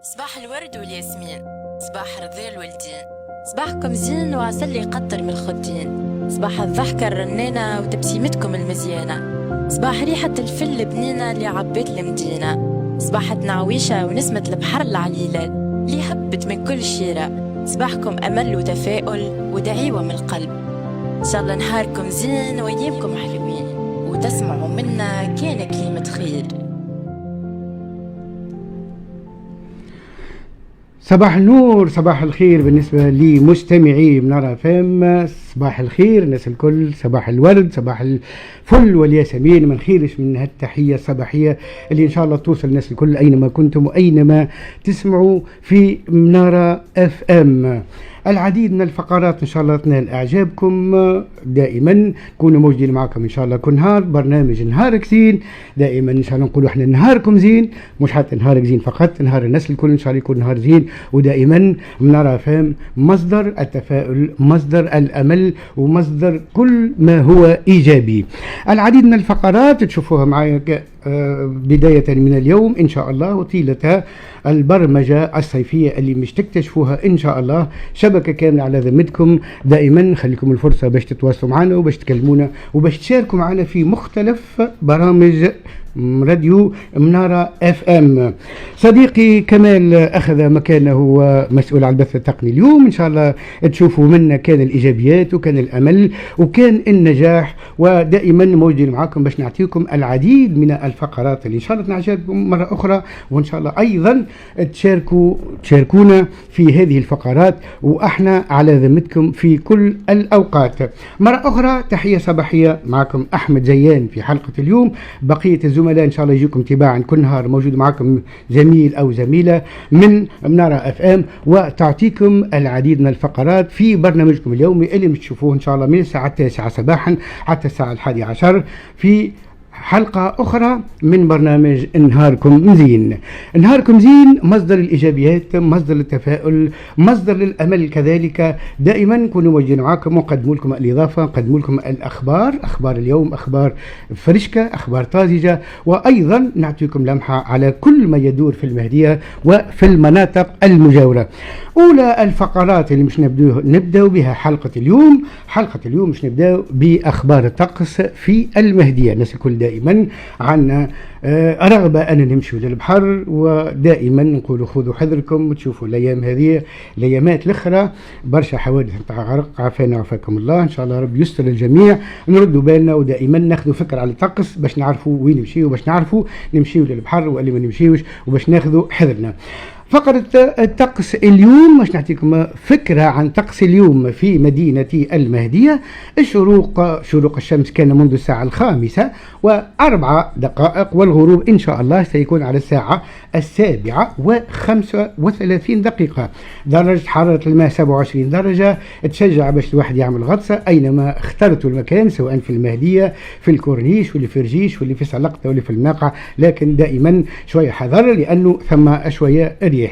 صباح الورد والياسمين، صباح رذيل والدين، صباحكم زين وعسل اللي يقطر من الخدين، صباح الضحكة الرنانة وتبسيمتكم المزيانة، صباح ريحة الفل بنينة اللي عبيت المدينة، صباح تنعويشة ونسمة البحر العليلة اللي هبت من كل شيرة، صباحكم أمل وتفاؤل ودعيوة من القلب. إن شاء الله نهاركم زين وأيامكم حلوين وتسمعوا منا كان كلمة خير. صباح النور، صباح الخير بالنسبة لمستمعي منارة فام. صباح الخير الناس الكل، صباح الورد، صباح الفل والياسمين. ما نخيرش من هالتحية الصباحية اللي إن شاء الله توصل الناس الكل أينما كنتم وأينما تسمعوا في منارة اف ام. العديد من الفقرات إن شاء الله تنال إعجابكم. دائما كونوا موجودين معكم إن شاء الله كل نهار برنامج نهارك زين. دائما إن شاء الله نقولوا إحنا نهاركم زين، مش حتى نهارك زين فقط، نهار الناس الكل إن شاء الله يكون نهار زين. ودائما منارة فهم مصدر التفاؤل، مصدر الأمل، ومصدر كل ما هو إيجابي. العديد من الفقرات تشوفوها معي بداية من اليوم إن شاء الله، وطيلة البرمجة الصيفية اللي مش تكتشفوها إن شاء الله. شبكة كاملة على ذمتكم. دائما خليكم الفرصة باش تتواصلوا معنا وباش تكلمونا وباش تشاركوا معنا في مختلف برامج راديو منارة اف ام. صديقي كمال أخذ مكانه ومسؤول عن البث التقني اليوم. إن شاء الله تشوفوا منا كان الإيجابيات وكان الأمل وكان النجاح، ودائما موجودين معكم باش نعطيكم العديد من الفقرات اللي إن شاء الله تنعجبكم مرة أخرى. وإن شاء الله أيضا تشاركونا في هذه الفقرات وإحنا على ذمتكم في كل الأوقات. مرة أخرى تحية صباحية، معكم أحمد زيان في حلقة اليوم. بقية الزملاء إن شاء الله يجيكم تباعا كل نهار موجود معكم زميل أو زميلة من منارة اف ام، وتعطيكم العديد من الفقرات في برنامجكم اليومي اللي مش تشوفوه إن شاء الله من الساعة 9 صباحا حتى الساعة 11 في حلقة أخرى من برنامج نهاركم زين. نهاركم زين مصدر الإيجابيات، مصدر التفاؤل، مصدر للأمل كذلك. دائما كونوا موجودين معكم ونقدموا لكم الإضافة، نقدموا لكم الأخبار، أخبار اليوم، أخبار فرشكة، أخبار طازجة، وأيضا نعطيكم لمحة على كل ما يدور في المهدية وفي المناطق المجاورة. أولى الفقرات اللي مش نبدأ بها حلقة اليوم مش نبدأ بأخبار الطقس في المهدية. الناس الكل دائما عنا رغبة أن نمشي للبحر، ودائما نقولوا خذوا حذركم وتشوفوا الأيام هذه الأيامات الأخرى برشا حوادث نتاع غرق، عافانا وعافاكم الله. إن شاء الله رب يستر الجميع، نردوا بالنا ودائما ناخذوا فكرة على الطقس باش نعرفوا وين نمشيوا، باش نعرفوا نمشيوا للبحر ولا ما نمشيوش، وباش ناخذوا حذرنا. فقرة الطقس اليوم باش نعطيكم فكرة عن طقس اليوم في مدينة المهدية. شروق الشمس كان منذ الساعة 5:04، والغروب إن شاء الله سيكون على الساعة 7:35. درجة حرارة الماء 27 درجة. تشجع باش الواحد يعمل غطسة أينما اخترتوا المكان، سواء في المهدية، في الكورنيش، واللي في رجيش، واللي في سلقطة، واللي في الماقع، لكن دائما شوية حذر لأنه ثم شوية ريح.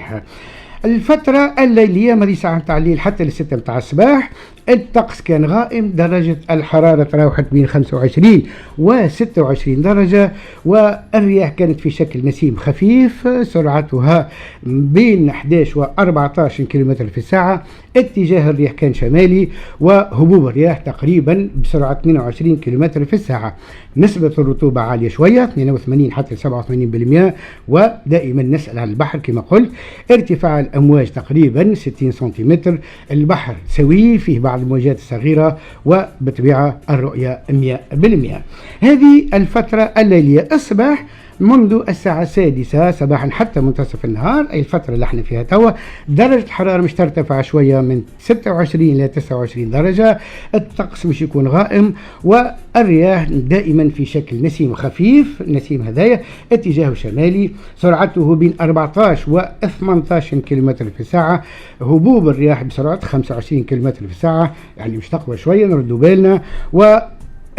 الفترة الليلية من الساعة متاع الليل حتى ل6 متاع الصباح الطقس كان غائم. درجة الحرارة تراوحت بين 25 و26 درجة، والرياح كانت في شكل نسيم خفيف سرعتها بين 11 و14 كيلومتر في الساعة. اتجاه الرياح كان شمالي، وهبوب الرياح تقريبا بسرعة 22 كيلومتر في الساعة. نسبة الرطوبة عالية شوية 82 حتى 87%. ودائما نسأل عن البحر كما قلت. ارتفاع الأمواج تقريبا 60 سنتيمتر. البحر سوي، فيه بعض الموجات الصغيرة، وبطبيعة الرؤية 100%. هذه الفترة الليلية. الصباح منذ الساعة 6 صباحا حتى منتصف النهار، أي الفترة اللي احنا فيها توا، درجة الحرارة مش ترتفع شوية من 26 إلى 29 درجة. الطقس مش يكون غائم، والرياح دائما في شكل نسيم خفيف. النسيم هذايا اتجاهه شمالي، سرعته بين 14 و 18 كيلومتر في الساعة. هبوب الرياح بسرعة 25 كيلومتر في الساعة، يعني مش تقوى شوية، نردوا بالنا.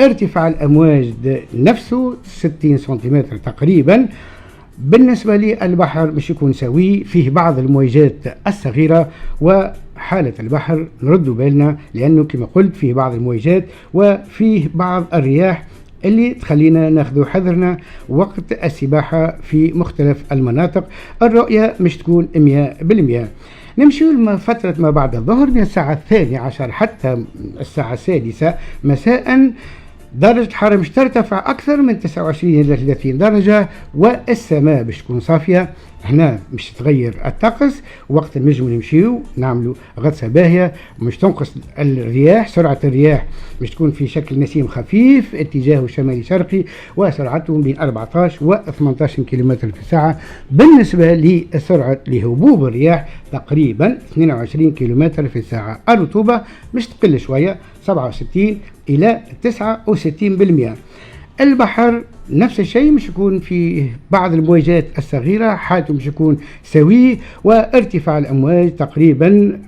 ارتفاع الأمواج نفسه 60 سنتيمتر تقريبا. بالنسبة للبحر مش يكون سوي، فيه بعض الموجات الصغيرة، وحالة البحر نردوا بالنا لأنه كما قلت فيه بعض الموجات وفيه بعض الرياح اللي تخلينا ناخذ حذرنا وقت السباحة في مختلف المناطق. الرؤية مش تكون 100%. نمشي فترة ما بعد الظهر من الساعة 12 حتى الساعة 6 مساء، درجة الحرارة مش ترتفع أكثر من 29 إلى 30 درجة، والسماء باش تكون صافية. هنا مش تغير الطقس، وقت نجموا نمشيو نعملوا غطسة باهية، مش تنقص الرياح. سرعة الرياح مش تكون في شكل نسيم خفيف اتجاهه شمالي شرقي، وسرعته بين 14 و 18 كيلومتر في الساعة. بالنسبة لسرعة لهبوب الرياح تقريبا 22 كيلومتر في الساعة. الرطوبة مش تقل شوية، 67 إلى 69%. البحر نفس الشيء، مش يكون في بعض الموجات الصغيرة، حالته مش يكون سوي، وارتفاع الأمواج تقريبا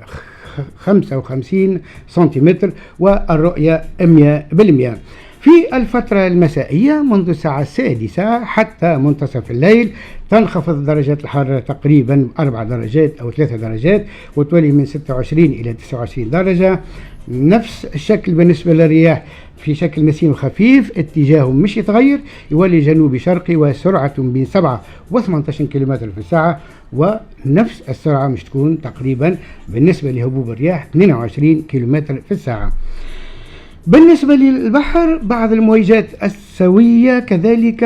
55 سنتيمتر، والرؤية 100%. في الفترة المسائية منذ الساعة 6 حتى منتصف الليل تنخفض درجات الحرارة تقريبا 4 درجات أو 3 درجات، وتولي من 26 إلى 29 درجة. نفس الشكل بالنسبة للرياح، في شكل نسيم خفيف اتجاهه مش يتغير، يولي جنوبي شرقي، وسرعته بين 7 و 18 كيلومتر في الساعة، ونفس السرعة مش تكون تقريبا بالنسبة لهبوب الرياح 22 كيلومتر في الساعة. بالنسبة للبحر بعض الموجات السوية كذلك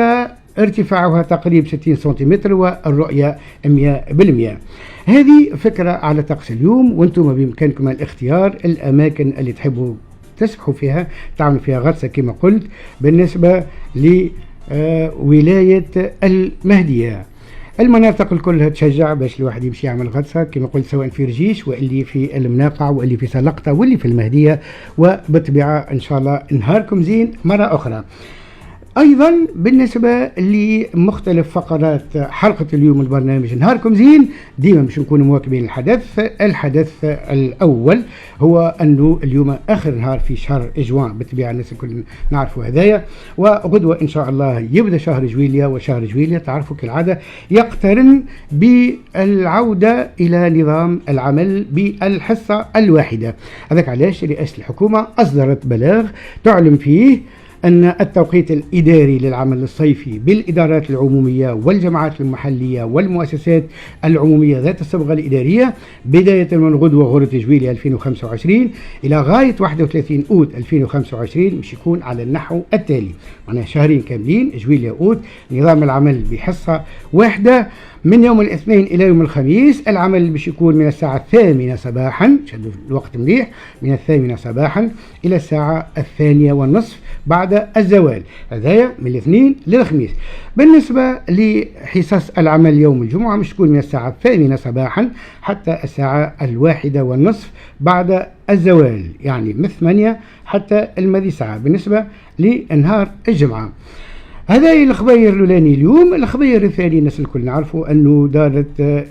ارتفاعها تقريبا 60 سنتيمتر، والرؤية 100%. هذه فكرة على طقس اليوم، وانتم بإمكانكم الاختيار الأماكن اللي تحبوا تسبحوا فيها، تعملوا فيها غطسة كما قلت. بالنسبة لولاية المهدية المناطق الكلها تشجع باش الواحد يمشي يعمل غطسة كما قلت، سواء في رجيش واللي في المناقع واللي في سلقطة واللي في المهدية. وبالطبيعة إن شاء الله نهاركم زين مرة أخرى. أيضا بالنسبة لمختلف فقرات حلقة اليوم البرنامج نهاركم زين، ديما باش نكون مواكبين الحدث الأول هو أنه اليوم آخر نهار في شهر جوان، بالطبيعة الناس الكل نعرفوا هذايا. وغدوة إن شاء الله يبدأ شهر جويليا، وشهر جويليا تعرفوا كالعادة يقترن بالعودة إلى نظام العمل بالحصة الواحدة. هذاك علاش رئاسة الحكومة أصدرت بلاغ تعلن فيه أن التوقيت الإداري للعمل الصيفي بالإدارات العمومية والجماعات المحلية والمؤسسات العمومية ذات الصبغة الإدارية بداية من غدوة غورة جويليا 2025 إلى غاية 31 أوت 2025 مش يكون على النحو التالي. معناها شهرين كاملين جويليا أوت نظام العمل بحصة واحدة من يوم الاثنين إلى يوم الخميس. العمل باش يكون من الساعة 8 صباحا، شدوا الوقت مليح، من 8 صباحا إلى الساعة 2:30 بعد الزوال. هذايا من الاثنين للخميس. بالنسبة لحصص العمل يوم الجمعة مش تكون من الساعة 8 صباحا حتى الساعة 1:30 بعد الزوال، يعني من 8 حتى 9 بالنسبة لنهار الجمعة. هذا الخبير الأولاني اليوم. الخبير الثاني الناس الكل نعرفوا أنه دارت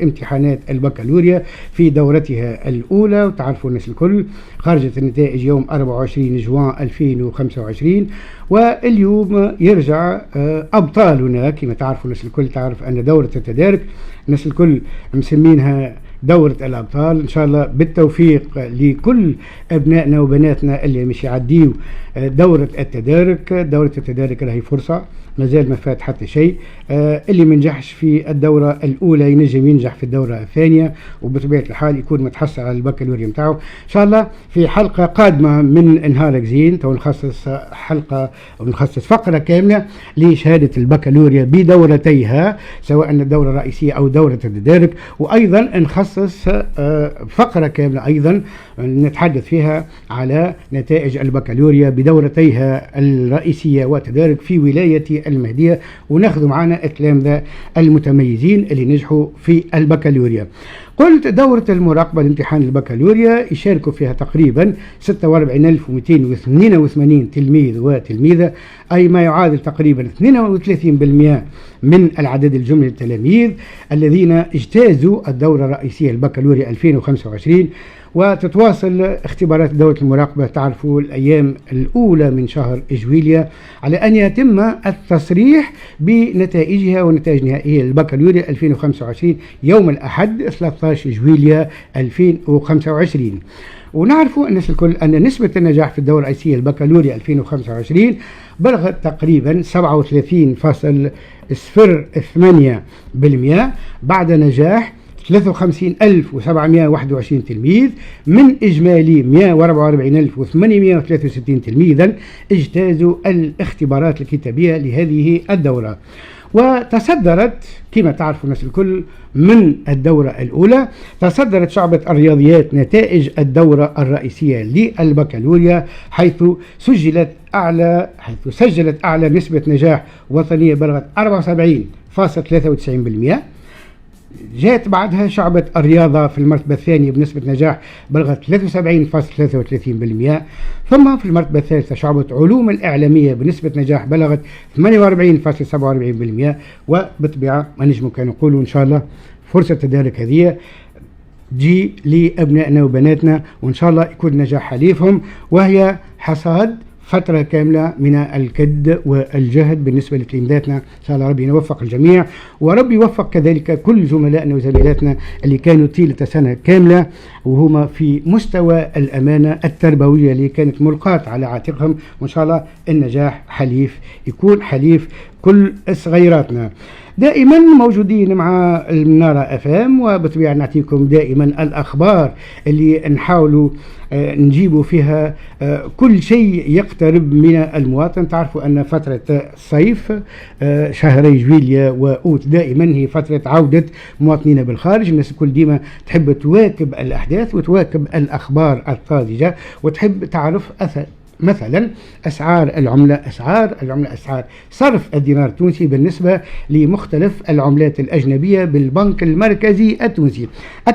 امتحانات البكالوريا في دورتها الأولى، وتعرفوا الناس الكل خرجت النتائج يوم 24 جوان 2025. واليوم يرجع أبطالنا كما تعرفوا الناس الكل. تعرف أن دورة التدارك الناس الكل مسمينها دورة الأبطال. إن شاء الله بالتوفيق لكل أبنائنا وبناتنا اللي مش يعديوا دورة التدارك. دورة التدارك راهي فرصة، مازال ما فات حتى شيء. اللي منجحش في الدورة الأولى ينجم ينجح في الدورة الثانية، وبطبيعة الحال يكون متحصل على البكالوريا متاعه. إن شاء الله في حلقة قادمة من نهارك زين تو نخصص حلقة أو نخصص فقرة كاملة لشهادة البكالوريا بدورتيها، سواء الدورة الرئيسية أو دورة التدارك. وأيضا نخصص فقرة كاملة أيضا نتحدث فيها على نتائج البكالوريا بدورتيها الرئيسية والتدارك في ولاية المهدية، وناخذ معنا التلامذة المتميزين اللي نجحوا في البكالوريا. قلت دورة المراقبة لامتحان البكالوريا يشاركوا فيها تقريبا 46282 تلميذ وتلميذة، أي ما يعادل تقريبا 32% من العدد الجملي التلاميذ الذين اجتازوا الدورة الرئيسية البكالوريا 2025. وتتواصل اختبارات دورة المراقبة تعرفوا الأيام الأولى من شهر جويليا على أن يتم التصريح بنتائجها ونتائج نهائية البكالوريا 2025 يوم الأحد 13 جويليا 2025. ونعرفوا الناس الكل أن نسبة النجاح في الدورة الرئيسية البكالوريا 2025 بلغت تقريبا 37.08% بعد نجاح 53721 تلميذ من إجمالي 144863 تلميذا اجتازوا الاختبارات الكتابية لهذه الدورة. وتصدرت كما تعرف الناس الكل من الدورة الأولى، تصدرت شعبة الرياضيات نتائج الدورة الرئيسية للبكالوريا، حيث سجلت أعلى نسبة نجاح وطنية بلغت 74.93%. جاءت بعدها شعبة الرياضة في المرتبة الثانية بنسبة نجاح بلغت 73.33%. ثم في المرتبة الثالثة شعبة علوم الإعلامية بنسبة نجاح بلغت 48.47%. وبالطبيعة ما نجمو كان نقولوا إن شاء الله فرصة تدارك هذه تجي لأبنائنا وبناتنا، وإن شاء الله يكون نجاح حليفهم، وهي حصاد فترة كاملة من الكد والجهد بالنسبة لتلميذاتنا. إن شاء الله ربي يوفق الجميع، وربي يوفق كذلك كل زملائنا وزميلاتنا اللي كانوا طيلة سنة كاملة وهما في مستوى الأمانة التربوية اللي كانت ملقاة على عاتقهم. وإن شاء الله النجاح حليف، يكون حليف كل صغيراتنا. دائما موجودين مع المنارة FM، وبطبيعة نعطيكم دائما الأخبار اللي نحاولوا نجيبوا فيها كل شيء يقترب من المواطن. تعرفوا أن فترة الصيف شهري جويليا وأوت دائما هي فترة عودة مواطنين بالخارج. الناس الكل ديما تحب تواكب الأحداث وتواكب الأخبار الطازجة، وتحب تعرف مثلا أسعار العملة، أسعار صرف الدينار التونسي بالنسبة لمختلف العملات الأجنبية بالبنك المركزي التونسي.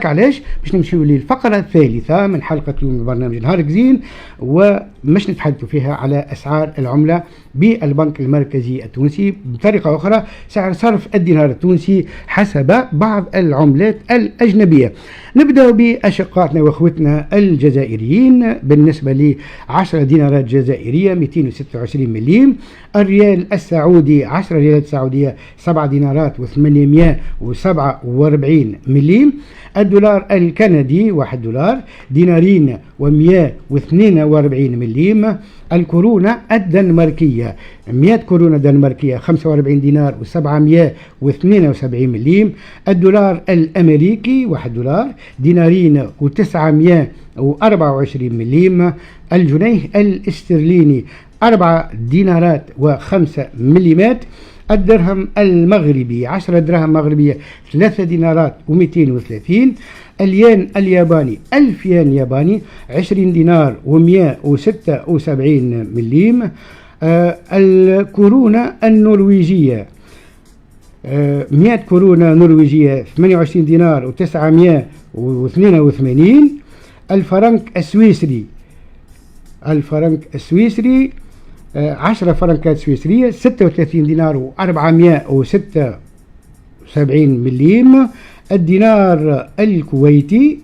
علاش باش نمشيو للفقرة الثالثة من حلقة اليوم من برنامج نهار كزين، ومش نتحدثوا فيها على أسعار العملة بالبنك المركزي التونسي. بطريقة أخرى سعر صرف الدينار التونسي حسب بعض العملات الأجنبية. نبدأ بأشقائنا وأخوتنا الجزائريين. بالنسبة ل 10 دينارات جزائرية 226 مليم. الريال السعودي 10 ريالات سعودية 7 دينارات و847 مليم. الدولار الكندي 1 دولار دينارين و142 مليم. الكورونا الدنماركية 100 كورونا دنماركية 45 دينار و772 مليم. الدولار الأمريكي 1 دولار دينارين و924 مليم. الجنيه الاسترليني 4 دينارات و5 مليمات. الدرهم المغربي 10 دراهم مغربية 3 دينارات و230. الين الياباني 1000 ين ياباني 20 دينار و176 مليم. الكورونا النرويجية 100 كورونا نرويجية 28 دينار و982. الفرنك السويسري 10 فرنكات سويسرية 36 دينار و476 مليم. الدينار الكويتي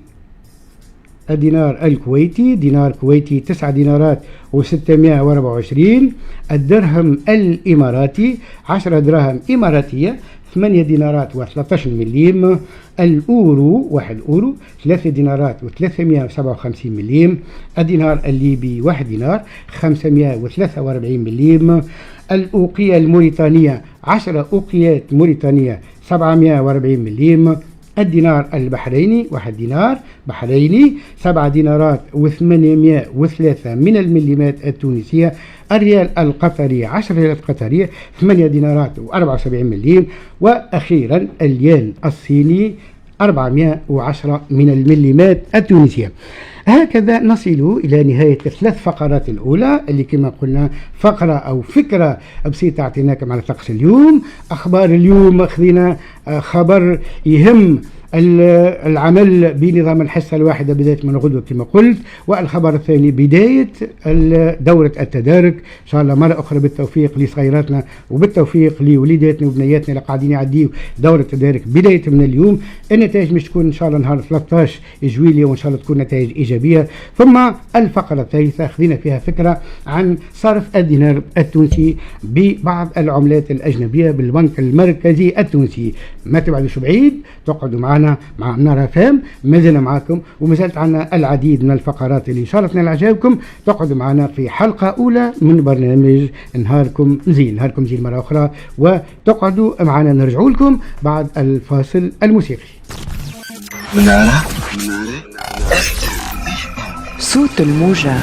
دينار كويتي 9 دينارات و624. الدرهم الإماراتي 10 دراهم إماراتية 8 دينارات و13 مليم. الأورو 1 أورو 3 دينارات و357 مليم. الدينار الليبي 1 دينار 543 مليم. الأوقية الموريتانية 10 أوقيات موريتانية 740 مليم. الدينار البحريني 1 دينار بحريني 7 دينارات و803 من المليمات التونسية. الريال القطري 10 ريالات قطرية 8 دينارات و74 مليم. وأخيرا الين الصيني 410 من المليمات التونسية. هكذا نصل إلى نهاية الثلاث فقرات الأولى اللي كما قلنا فقرة أو فكرة بسيطة أعطيناكم على طقس اليوم. أخبار اليوم خذينا خبر يهم العمل بنظام الحصة الواحدة بداية من غدوة كما قلت، والخبر الثاني بداية دورة التدارك إن شاء الله مرة أخرى بالتوفيق لصغيراتنا وبالتوفيق لوليداتنا وبنياتنا اللي قاعدين يعديوا دورة التدارك بداية من اليوم. النتائج مش تكون إن شاء الله نهار 13 جويلية وإن شاء الله تكون نتائج إيجابية. ثم الفقرة الثالثة خذينا فيها فكرة عن صرف الدينار التونسي ببعض العملات الأجنبية بالبنك المركزي التونسي. ما تبعدوش بعيد، تقعدوا معنا مع منارة فام. مازلنا معاكم ومازالت عنا العديد من الفقرات اللي ان شاء الله تنال اعجابكم. تقعدوا معنا في حلقة أولى من برنامج نهاركم زين. نهاركم زين مرة أخرى، وتقعدوا معنا نرجعوا لكم بعد الفاصل الموسيقي. منارة صوت الموجة.